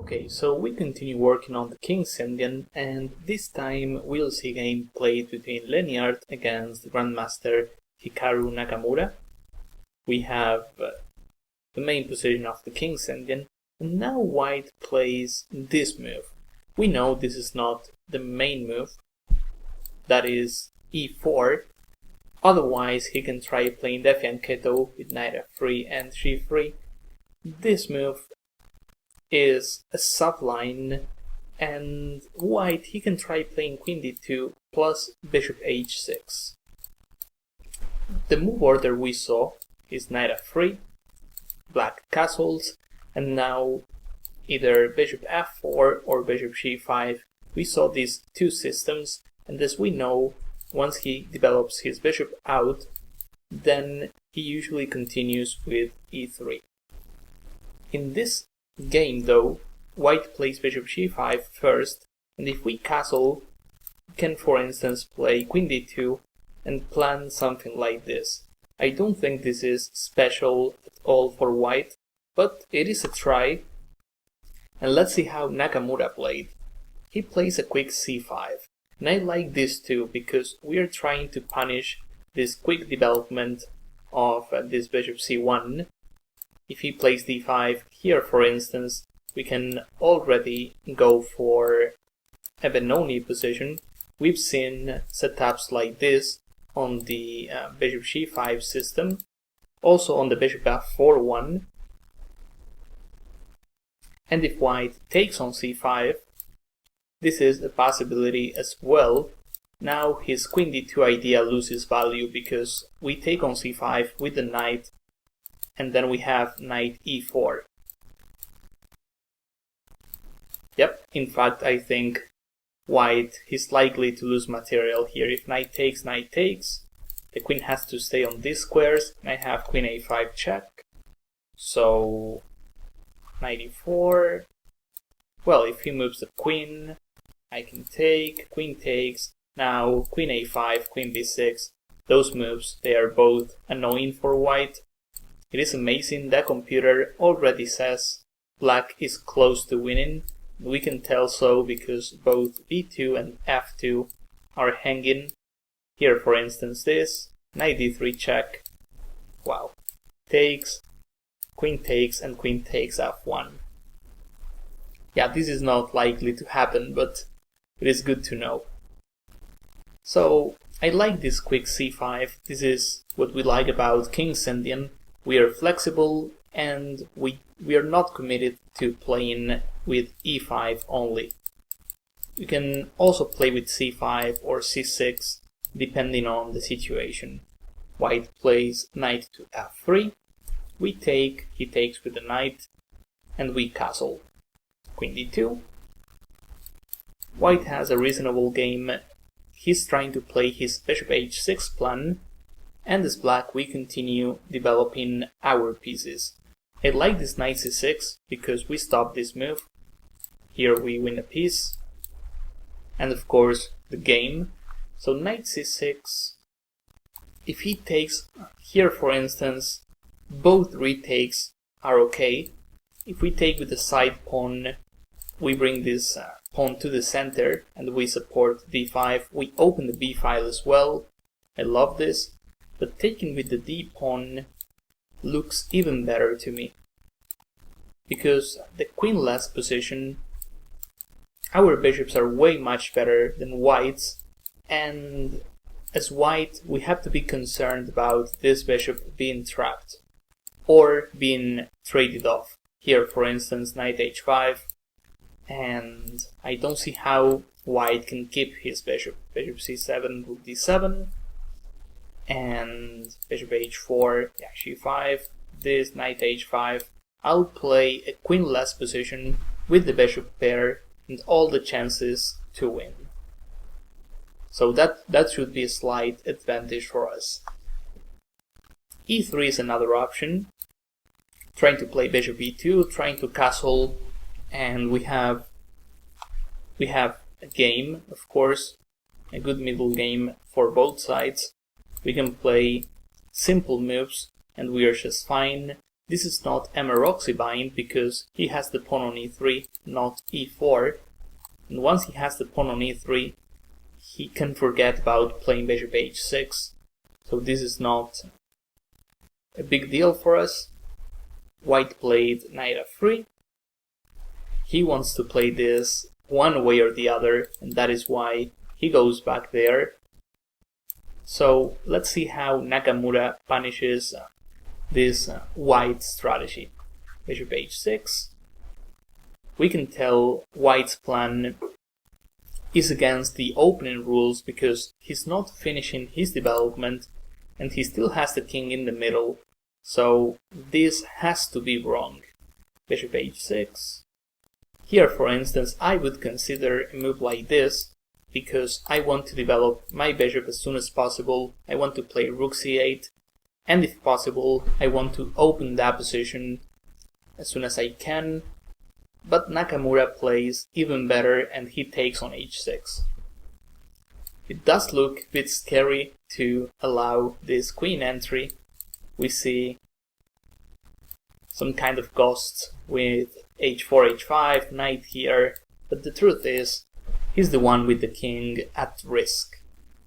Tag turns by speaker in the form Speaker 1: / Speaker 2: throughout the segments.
Speaker 1: Okay, so we continue working on the King's Indian, and this time we'll see a game played between Leniart against the Grandmaster Hikaru Nakamura. We have the main position of the King's Indian, and now White plays this move. We know this is not the main move, that is e4, otherwise he can try playing Defiant Keto with knight f3 and g3. This move is a subline, and White he can try playing queen d2 plus bishop h6. The move order we saw is knight f3, black castles, and now either bishop f4 or bishop g5. We saw these two systems, and as we know, once he develops his bishop out, then he usually continues with e3. In this game though, White plays bishop g5 first, and if we castle, we can for instance play queen d2 and plan something like this. I don't think this is special at all for White, but it is a try. And let's see how Nakamura played. He plays a quick c5, and I like this too because we are trying to punish this quick development of this bishop c1. If he plays d5 here, for instance, we can already go for a Benoni position. We've seen setups like this on the bishop g5 system, also on the bishop f4 one. And if White takes on c5, this is a possibility as well. Now his queen d2 idea loses value because we take on c5 with the knight, and then we have knight e4. Yep, in fact I think White is likely to lose material here. If knight takes, the queen has to stay on these squares, and I have queen a5 check. So knight e4. Well, if he moves the queen, I can take, queen takes, now queen a5, queen b6. Those moves, they are both annoying for White. It is amazing that computer already says black is close to winning. We can tell so because both b2 and f2 are hanging. Here for instance this, knight d3 check, wow, takes, and queen takes f1. Yeah, this is not likely to happen, but it is good to know. So I like this quick c5. This is what we like about King's Indian. We are flexible, and we are not committed to playing with e5 only. We can also play with c5 or c6 depending on the situation. White plays knight to f3. We take, he takes with the knight, and we castle. Queen d2. White has a reasonable game. He's trying to play his bishop h6 plan, and as black we continue developing our pieces. I like this knight c6 because we stop this move. Here we win a piece, and of course the game. So knight c6, if he takes here for instance, both retakes are okay. If we take with the side pawn, we bring this pawn to the center and we support d5. We open the b file as well. I love this, but taking with the d pawn looks even better to me, because the queenless position, our bishops are way much better than White's, and as White we have to be concerned about this bishop being trapped or being traded off. Here for instance knight h5, and I don't see how White can keep his bishop. Bishop c7, rook d7, and bishop h4, yeah, g5, this knight h5. I'll play a queenless position with the bishop pair and all the chances to win. So that should be a slight advantage for us. e3 is another option. Trying to play bishop e2, trying to castle, and we have a game, of course, a good middle game for both sides. We can play simple moves and we are just fine. This is not Emeroxy bind because he has the pawn on e3, not e4. And once he has the pawn on e3, he can forget about playing bishop h6. So this is not a big deal for us. White played knight f3. He wants to play this one way or the other, and that is why he goes back there. So let's see how Nakamura punishes this white strategy. Bishop h6. We can tell white's plan is against the opening rules because he's not finishing his development and he still has the king in the middle. So this has to be wrong. Bishop h6. Here, for instance, I would consider a move like this because I want to develop my bishop as soon as possible. I want to play rook c8, and if possible, I want to open that position as soon as I can. But Nakamura plays even better and he takes on h6. It does look a bit scary to allow this queen entry. We see some kind of ghosts with h4, h5, knight here, but the truth is, he's the one with the king at risk.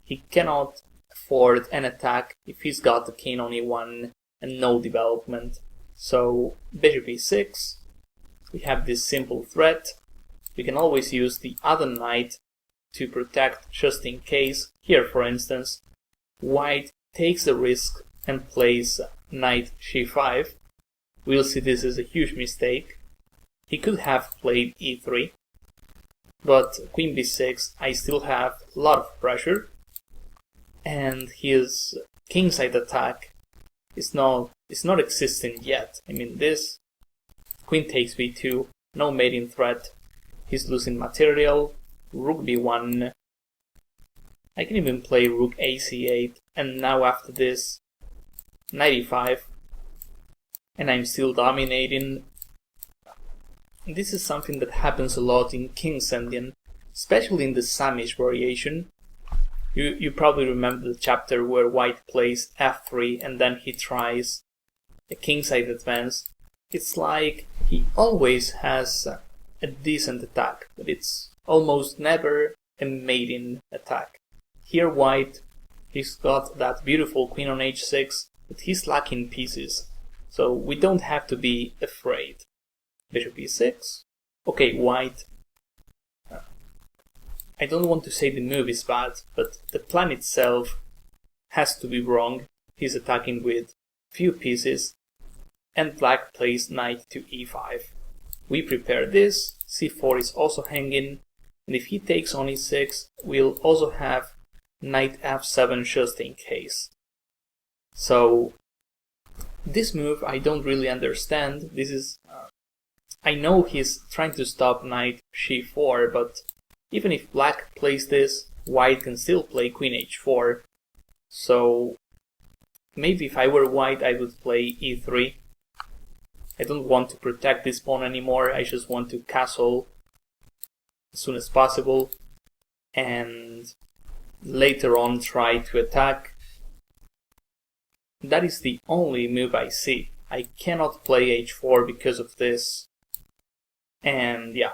Speaker 1: He cannot afford an attack if he's got the king on e1 and no development. So bishop e6, we have this simple threat. We can always use the other knight to protect just in case. Here, for instance, white takes the risk and plays knight c5. We'll see this is a huge mistake. He could have played e3, but queen b6, I still have a lot of pressure, and his kingside attack is not existing yet. I mean, this queen takes b2, no mating threat, he's losing material, rook b1, I can even play rook ac8, and now after this, knight e5, and I'm still dominating. This is something that happens a lot in King's Indian, especially in the Samish variation. You probably remember the chapter where white plays f3 and then he tries a kingside advance. It's like he always has a decent attack, but it's almost never a mating attack. Here white, he's got that beautiful queen on h6, but he's lacking pieces, so we don't have to be afraid. Bishop e6. Okay, white. I don't want to say the move is bad, but the plan itself has to be wrong. He's attacking with few pieces, and black plays knight to e5. We prepare this, c4 is also hanging, and if he takes on e6, we'll also have knight f7 just in case. So this move I don't really understand. This is I know he's trying to stop knight c4, but even if black plays this, white can still play queen h4. So maybe if I were white, I would play e3. I don't want to protect this pawn anymore, I just want to castle as soon as possible and later on try to attack. That is the only move I see. I cannot play h4 because of this. And yeah,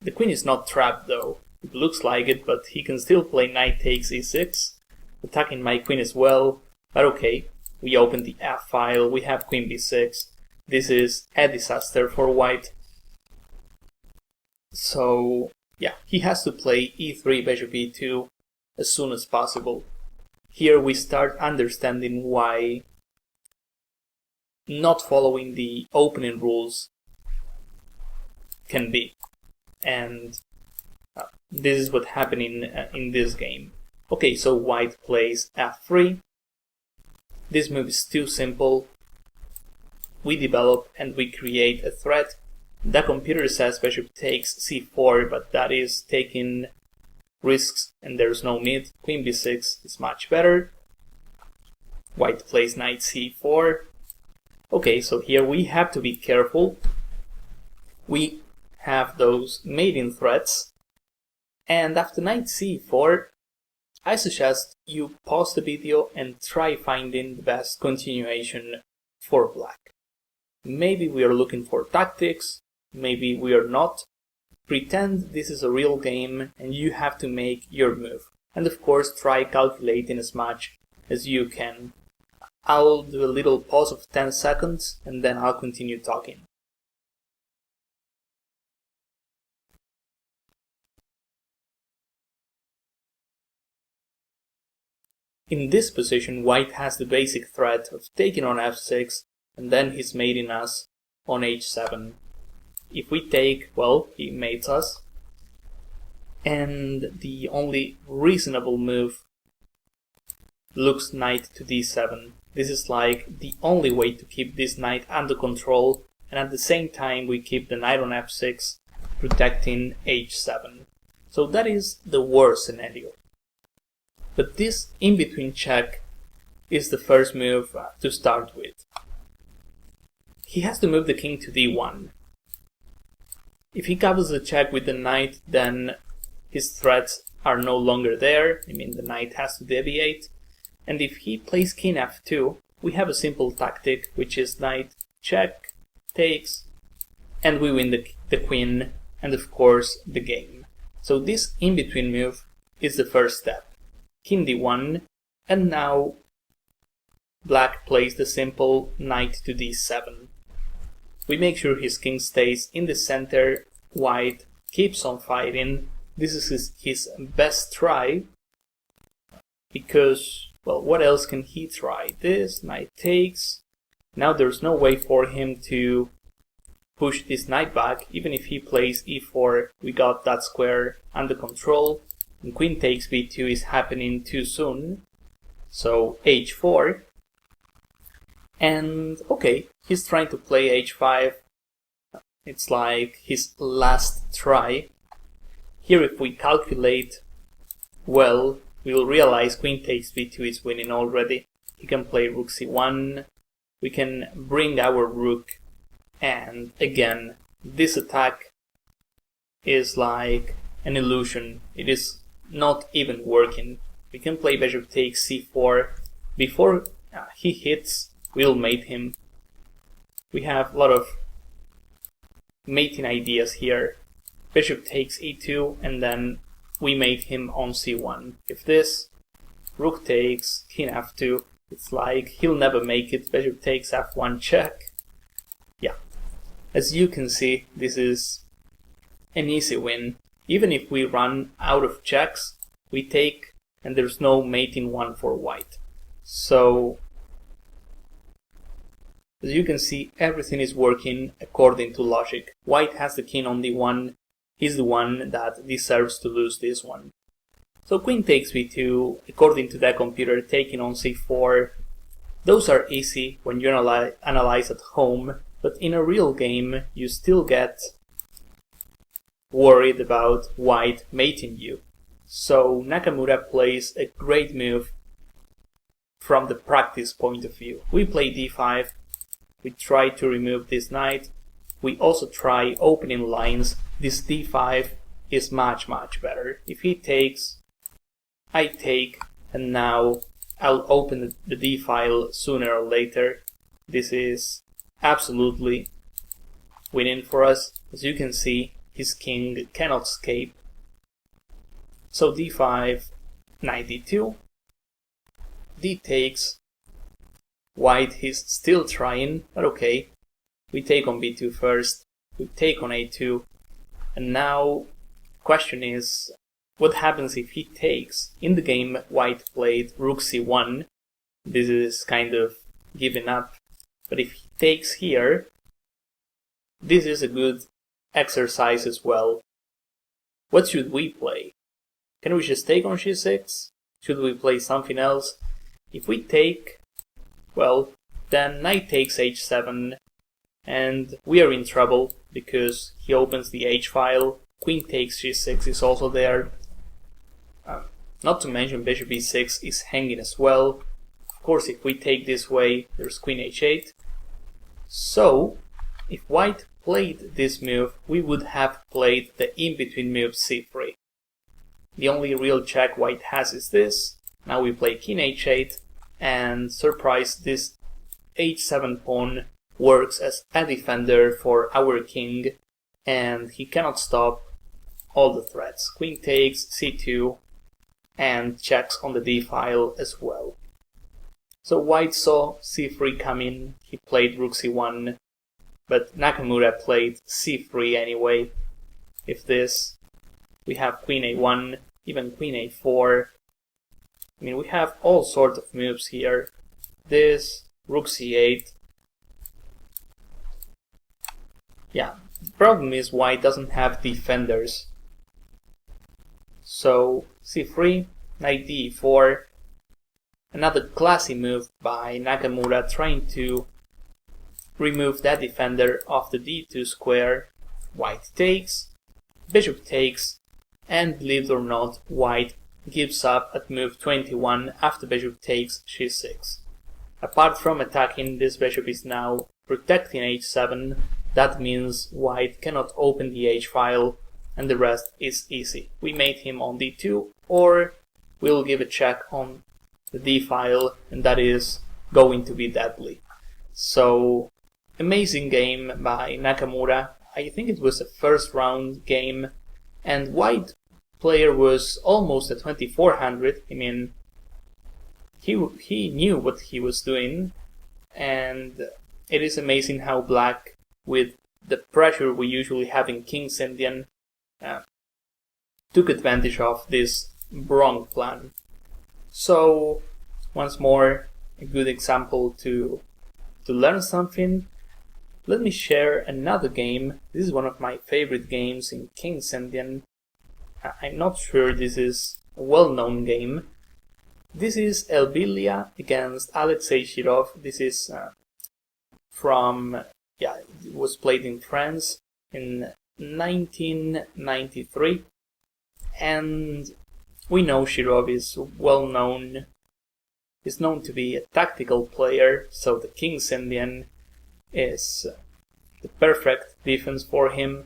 Speaker 1: the queen is not trapped though. It looks like it, but he can still play knight takes e6, attacking my queen as well. But okay, we open the f file, we have queen b6. This is a disaster for white. So yeah, he has to play e3, bishop e2 as soon as possible. Here we start understanding why not following the opening rules can be, and this is what happening in this game. Okay, so white plays f3. This move is too simple. We develop and we create a threat. The computer says bishop takes c4, but that is taking risks and there's no need. Queen b6 is much better. White plays knight c4. Okay, so here we have to be careful. We have those mating threats, and after knight c4, I suggest you pause the video and try finding the best continuation for black. Maybe we are looking for tactics, maybe we are not. Pretend this is a real game and you have to make your move. And of course try calculating as much as you can. I'll do a little pause of 10 seconds and then I'll continue talking. In this position, white has the basic threat of taking on f6 and then he's mating us on h7. If we take, well, he mates us. And the only reasonable move looks knight to d7. This is like the only way to keep this knight under control, and at the same time we keep the knight on f6 protecting h7. So that is the worst scenario. But this in-between check is the first move to start with. He has to move the king to d1. If he covers the check with the knight, then his threats are no longer there. I mean, the knight has to deviate. And if he plays king f2, we have a simple tactic, which is knight check, takes, and we win the queen, and of course the game. So this in-between move is the first step. King d1, and now black plays the simple knight to d7. We make sure his king stays in the center, white keeps on fighting. This is his best try, because, well, what else can he try? This, knight takes. Now there's no way for him to push this knight back. Even if he plays e4, we got that square under control. And queen takes b2 is happening too soon. So h4. And okay, he's trying to play h5. It's like his last try. Here if we calculate well, we will realize queen takes b2 is winning already. He can play rook c1. We can bring our rook, and again, this attack is like an illusion. It is not even working. We can play bishop takes c4. Before he hits, we'll mate him. We have a lot of mating ideas here. Bishop takes e2, and then we mate him on c1. If this, rook takes, king f2, it's like he'll never make it. Bishop takes f1 check. Yeah, as you can see, this is an easy win. Even if we run out of checks, we take, and there's no mating one for white. So, as you can see, everything is working according to logic. White has the king on d1, he's the one that deserves to lose this one. So queen takes b2, according to that computer, taking on c4. Those are easy when you analyze at home, but in a real game you still get worried about white mating you. So Nakamura plays a great move from the practice point of view. We play d5, we try to remove this knight, we also try opening lines. This d5 is much better. If he takes, I take, and now I'll open the d file sooner or later. This is absolutely winning for us. As you can see, his king cannot escape. So d5, knight d2, d takes, white is still trying, but okay. We take on b2 first, we take on a2, and now question is, what happens if he takes? In the game, white played rook c1. This is kind of giving up. But if he takes here, this is a good exercise as well. What should we play? Can we just take on c6? Should we play something else? If we take, well, then knight takes h7, and we are in trouble because he opens the h file. Queen takes g6 is also there. Not to mention bishop e6 is hanging as well. Of course, if we take this way, there's queen h8. So, if white played this move, we would have played the in-between move c3. The only real check white has is this. Now we play king h8, and surprise, this h7 pawn works as a defender for our king, and he cannot stop all the threats. Queen takes, c2, and checks on the d-file as well. So white saw c3 coming, he played rook c1, but Nakamura played c3 anyway. If this, we have queen a1, even queen a4. I mean, we have all sorts of moves here. This, rook c8. Yeah, the problem is white doesn't have defenders. So c3, knight d4. Another classy move by Nakamura, trying to remove that defender of the d2 square. White takes, bishop takes, and believe it or not, white gives up at move 21 after bishop takes c6. Apart from attacking, this bishop is now protecting h7. That means white cannot open the h-file, and the rest is easy. We mate him on d2, or we'll give a check on the d-file, and that is going to be deadly. So, amazing game by Nakamura. I think it was a first round game, and white player was almost at 2400. I mean, he knew what he was doing, and it is amazing how black, with the pressure we usually have in King's Indian, took advantage of this wrong plan. So, once more, a good example to learn something. Let me share another game. This is one of my favorite games in King's Indian. I'm not sure this is a well-known game. This is Elbilia against Alexei Shirov. This is it was played in France in 1993. And we know Shirov is well known. He's known to be a tactical player, so the King's Indian is the perfect defense for him,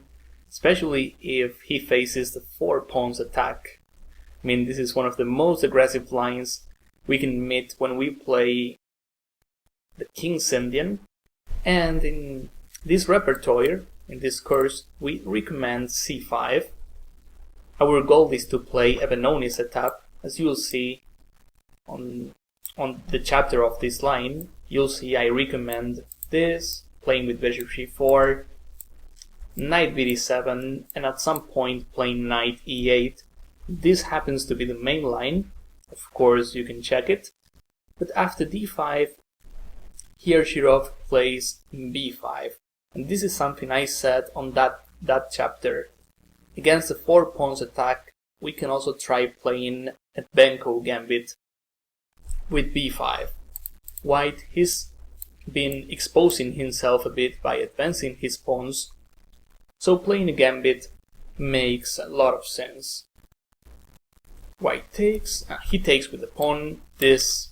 Speaker 1: especially if he faces the 4 pawns attack. I mean, this is one of the most aggressive lines we can meet when we play the King's Indian. And in this repertoire, in this course, we recommend c5. Our goal is to play a Benoni setup. As you'll see on the chapter of this line, you'll see I recommend this, playing with bishop g4, knight bd7, and at some point playing knight e8. This happens to be the main line. Of course, you can check it. But after d5, here Shirov plays b5. And this is something I said on that chapter. Against the 4 pawns attack, we can also try playing a Benko gambit with b5. White, he's been exposing himself a bit by advancing his pawns, so playing a gambit makes a lot of sense. White takes, he takes with the pawn. This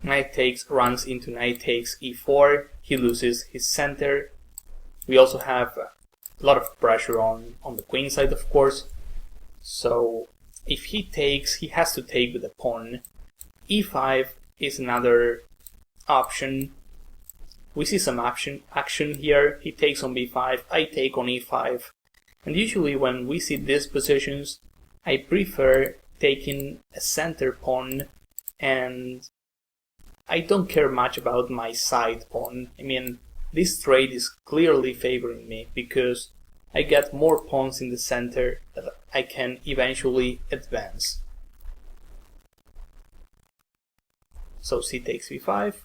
Speaker 1: knight takes runs into knight takes e4, he loses his center. We also have a lot of pressure on the queenside, of course, so if he takes, he has to take with the pawn. e5 is another option. We see some action here. He takes on b5, I take on e5, and usually when we see these positions, I prefer taking a center pawn, and I don't care much about my side pawn. I mean, this trade is clearly favoring me because I get more pawns in the center that I can eventually advance. So c takes b5,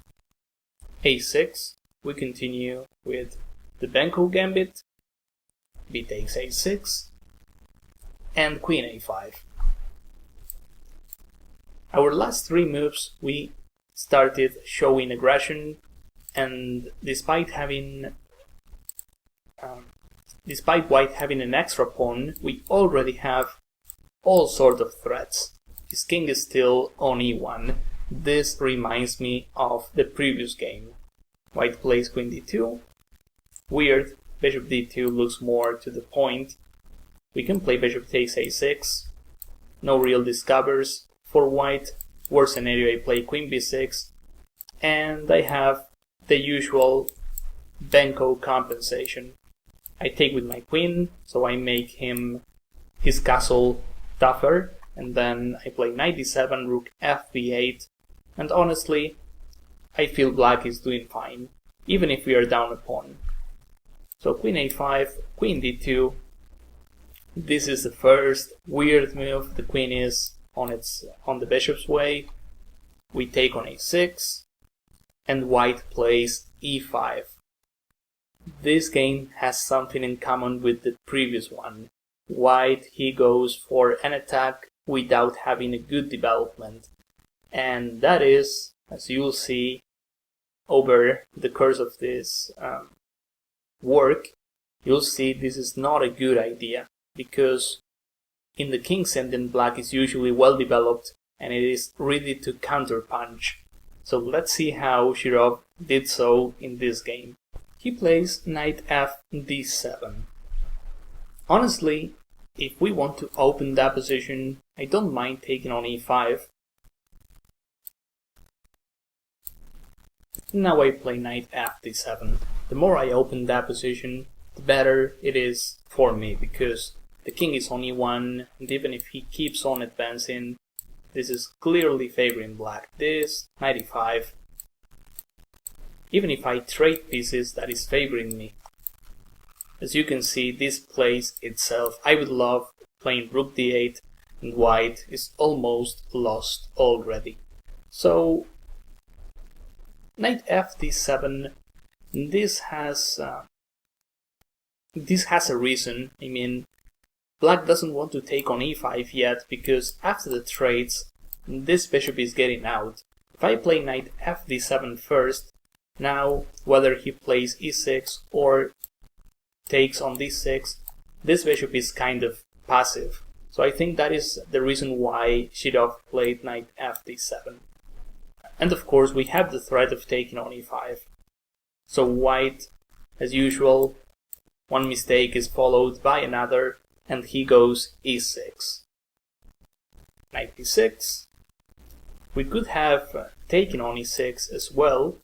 Speaker 1: a6, we continue with the Benko gambit, b takes a6, and queen a5. Our last 3 moves we started showing aggression, and despite white having an extra pawn, we already have all sorts of threats. His king is still on e1. This reminds me of the previous game. White plays queen d2. Weird, bishop d2 looks more to the point. We can play bishop takes a6. No real discovers for white. Worst scenario, I play queen b6. And I have the usual Benko compensation. I take with my queen, so I make his castle tougher, and then I play knight d7, rook fb8, and honestly, I feel black is doing fine, even if we are down a pawn. So queen a5, queen d2. This is the first weird move. The queen is on the bishop's way. We take on a6, and white plays e5. This game has something in common with the previous one. White, he goes for an attack without having a good development. And that is, as you'll see over the course of this work, you'll see this is not a good idea, because in the king's ending, black is usually well developed and it is ready to counterpunch. So let's see how Shirov did so in this game. He plays knight f d7. Honestly, if we want to open that position, I don't mind taking on e5. Now I play knight f d7. The more I open that position, the better it is for me, because the king is on e1, and even if he keeps on advancing, this is clearly favoring black. This, knight e5. Even if I trade pieces, that is favoring me. As you can see, this plays itself. I would love playing rook d8, and white is almost lost already. So, knight f d7, this has a reason. I mean, black doesn't want to take on e5 yet, because after the trades, this bishop is getting out. If I play knight f d7 first, now whether he plays e6 or takes on d6, this bishop is kind of passive. So I think that is the reason why Shirov played knight f d7. And of course we have the threat of taking on e5. So white, as usual, one mistake is followed by another, and he goes e6. Knight e6. We could have taken on e6 as well.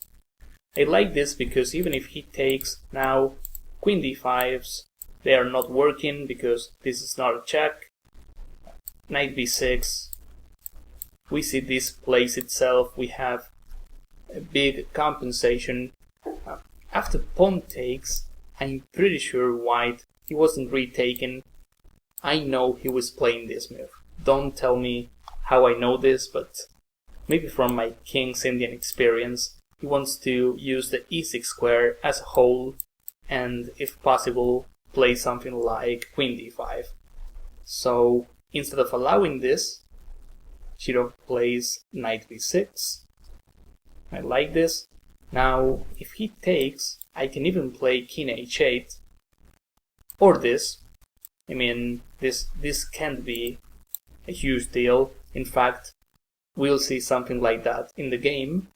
Speaker 1: I like this because even if he takes now, queen d5s, they are not working because this is not a check. Knight b6. We see this plays itself. We have a big compensation. After pawn takes, I'm pretty sure white, he wasn't retaken. I know he was playing this move. Don't tell me how I know this, but maybe from my king's Indian experience, he wants to use the e6 square as a whole, and if possible, play something like queen d5. So instead of allowing this, Shirov plays knight b6. I like this. Now, if he takes, I can even play king h8, or this. I mean, this can't be a huge deal. In fact, we'll see something like that in the game.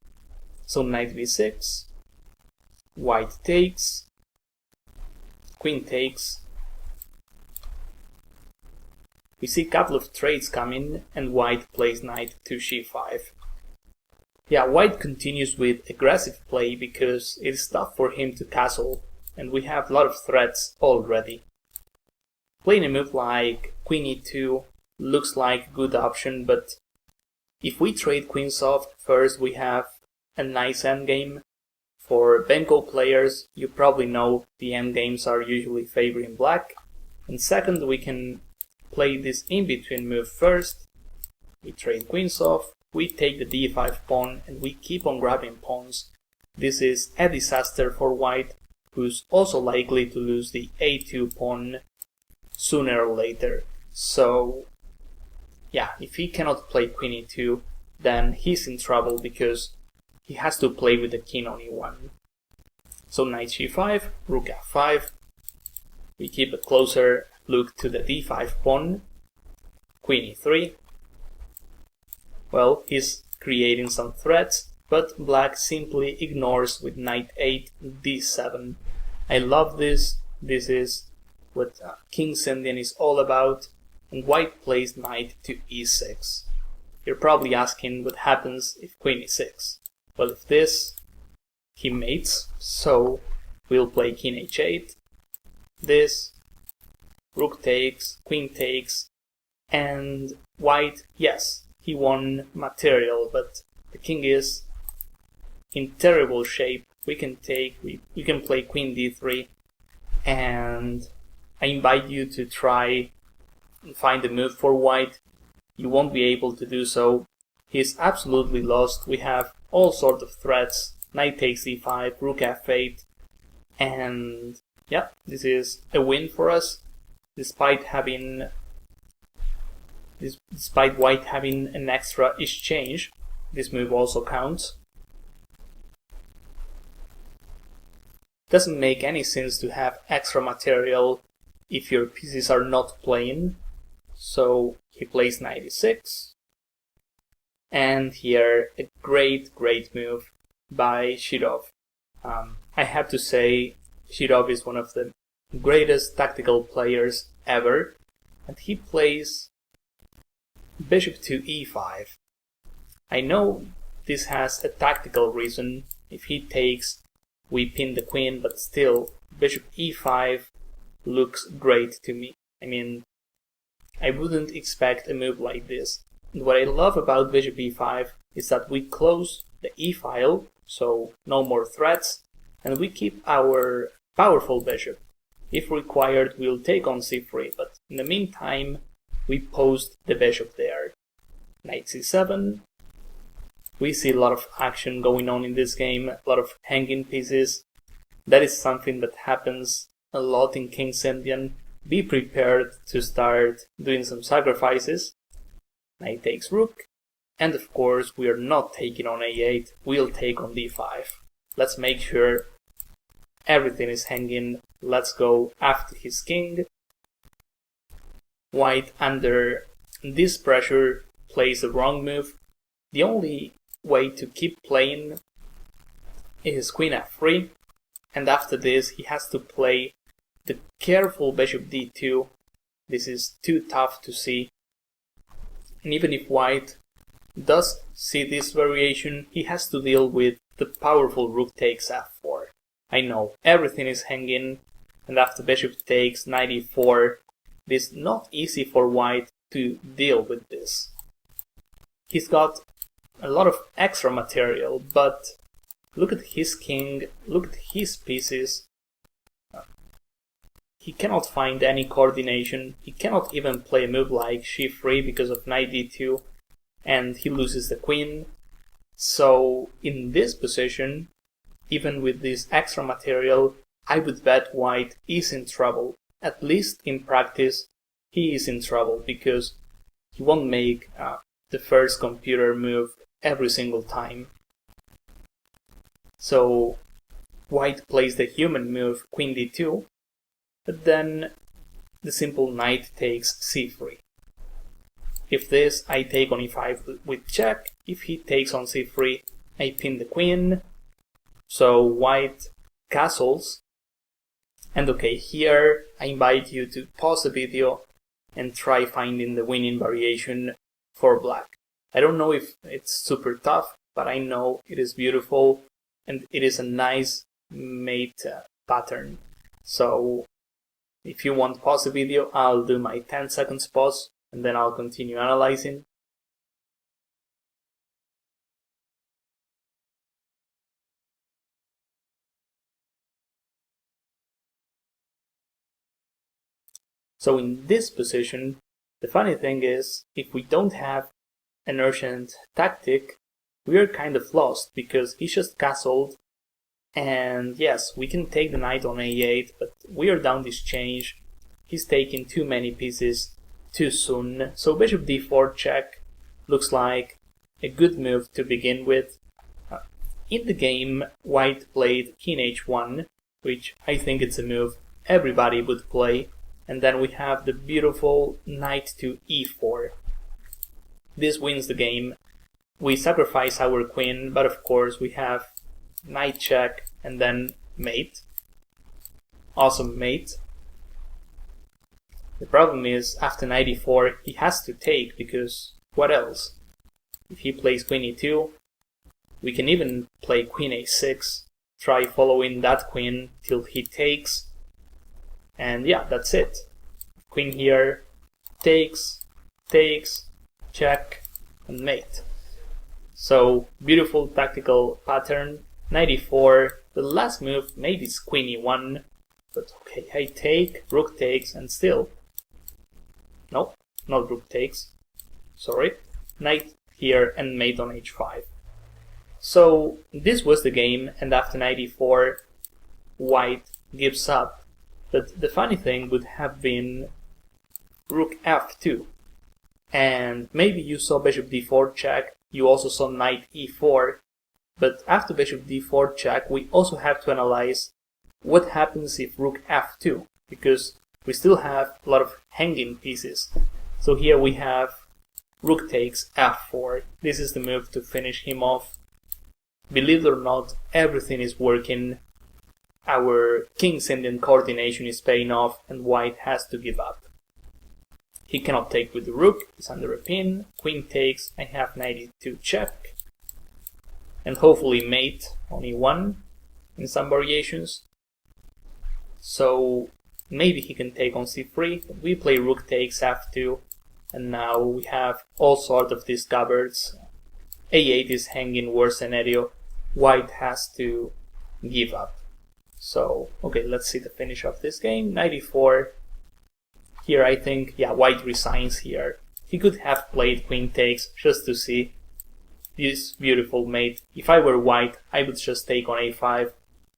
Speaker 1: So knight b6, white takes, queen takes. We see a couple of trades coming, and white plays knight to c5. Yeah, white continues with aggressive play because it is tough for him to castle, and we have a lot of threats already. Playing a move like queen e2 looks like a good option, but if we trade queens off, first we have a nice endgame. For Benko players, you probably know the endgames are usually favoring black. And second, we can play this in-between move first. We trade queens off, we take the d5 pawn, and we keep on grabbing pawns. This is a disaster for white, who's also likely to lose the a2 pawn sooner or later. So yeah, if he cannot play queen e2, then he's in trouble because he has to play with the king on e1. So knight c5, rook f5. We keep a closer look to the d5 pawn. Queen e3. Well, he's creating some threats, but black simply ignores with knight 8 d7. I love this. This is what King's Indian is all about. And white plays knight to e6. You're probably asking what happens if queen e6. Well, if this he mates, so we'll play king h8, this, rook takes, queen takes, and white, yes, he won material, but the king is in terrible shape. We can play queen d3, and I invite you to try and find a move for white. You won't be able to do so. He's absolutely lost. We have all sorts of threats. Knight takes e5, rook f8, and yeah, this is a win for us, despite white having an extra exchange. This move also counts. Doesn't make any sense to have extra material if your pieces are not playing. So he plays knight e6, and here a great move by Shirov. I have to say, Shirov is one of the greatest tactical players ever, and he plays bishop to e5. I know this has a tactical reason. If he takes, we pin the queen, but still, bishop e5 looks great to me. I mean, I wouldn't expect a move like this. And what I love about bishop e5 is that we close the e-file, so no more threats, and we keep our powerful bishop. If required, we'll take on c3, but in the meantime, we post the bishop there. Knight c7. We see a lot of action going on in this game, a lot of hanging pieces. That is something that happens a lot in King's Indian. Be prepared to start doing some sacrifices. Knight takes rook, and of course we are not taking on a8, we'll take on d5. Let's make sure everything is hanging. Let's go after his king. White, under this pressure, plays the wrong move. The only way to keep playing is queen f3, and after this he has to play the careful bishop d2. This is too tough to see. And even if white does see this variation, he has to deal with the powerful rook takes f4. I know, everything is hanging, and after bishop takes, knight e4, it is not easy for white to deal with this. He's got a lot of extra material, but look at his king, look at his pieces. He cannot find any coordination, he cannot even play a move like c3 because of knight d2, and he loses the queen. So in this position, even with this extra material, I would bet white is in trouble. At least in practice, he is in trouble because he won't make the first computer move every single time. So white plays the human move queen d2, but then the simple knight takes c3. If this, I take on e5 with check. If he takes on c3, I pin the queen. So white castles. And okay, here I invite you to pause the video and try finding the winning variation for black. I don't know if it's super tough, but I know it is beautiful and it is a nice mate pattern. So if you want to pause the video, I'll do my 10 seconds pause and then I'll continue analyzing. So in this position, the funny thing is, if we don't have an urgent tactic, we are kind of lost because he just castled. And yes, we can take the knight on a8, but we are down this change. He's taking too many pieces too soon. So bishop d4 check looks like a good move to begin with. In the game, white played king h1, which I think it's a move everybody would play. And then we have the beautiful knight to e4. This wins the game. We sacrifice our queen, but of course we have knight check and then mate. Awesome mate. The problem is, after knight e4, he has to take, because what else? If he plays queen e2, we can even play queen a6, try following that queen till he takes, and yeah, that's it. Queen here, takes, check, and mate. So, beautiful tactical pattern. 94, the last move maybe it's queen e1, but okay, I take, rook takes, and still, no, not rook takes, sorry, knight here and mate on h5. So this was the game, and after 94, white gives up. But the funny thing would have been rook f2, and maybe you saw bishop d4 check, you also saw knight e4, but after bishop d4 check we also have to analyze what happens if rook f2, because we still have a lot of hanging pieces. So here we have rook takes f4. This is the move to finish him off. Believe it or not, everything is working. Our king's Indian coordination is paying off, and white has to give up. He cannot take with the rook, he's under a pin. Queen takes, I have knight e2 check, and hopefully mate on e1 in some variations. So maybe he can take on c3. We play rook takes f2, and now we have all sorts of these cupboards. a8 is hanging, worst scenario. White has to give up. So, okay, let's see the finish of this game. 94. Here I think, yeah, white resigns here. He could have played queen takes just to see this beautiful mate. If I were white, I would just take on a5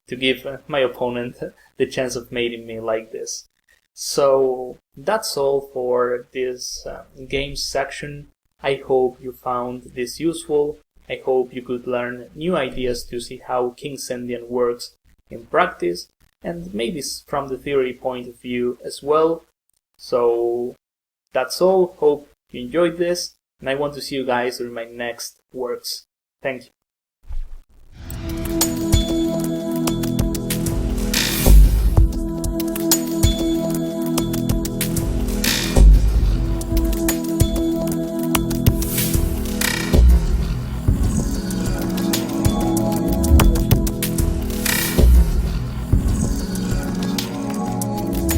Speaker 1: to give my opponent the chance of mating me like this. So that's all for this games section. I hope you found this useful. I hope you could learn new ideas to see how King's Indian works in practice, and maybe from the theory point of view as well. So that's all. Hope you enjoyed this, and I want to see you guys in my next works. Thank you.